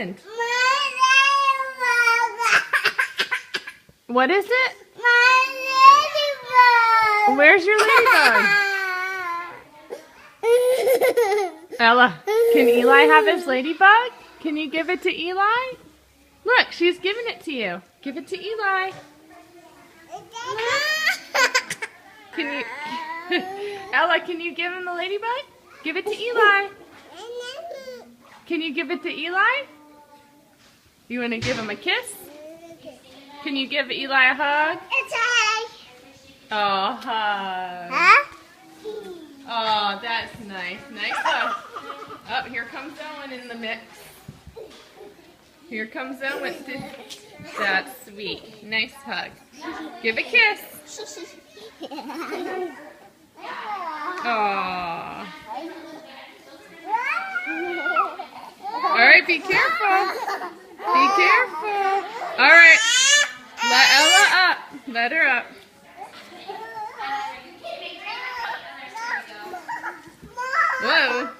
happened? What is it? Where's your ladybug? Ella, can Eli have his ladybug? Can you give it to Eli? Look, she's giving it to you. Give it to Eli. Can you, Ella, can you give him the ladybug? Give it to Eli. Can you give it to Eli? You want to give him a kiss? Can you give Eli a hug? Oh, hug. Oh, that's nice. Nice hug. Oh, here comes Owen in the mix. Here comes Owen. That's sweet. Nice hug. Give a kiss. Aww. All right, be careful. Be careful. All right. Let Ella up. Let her up. Whoa.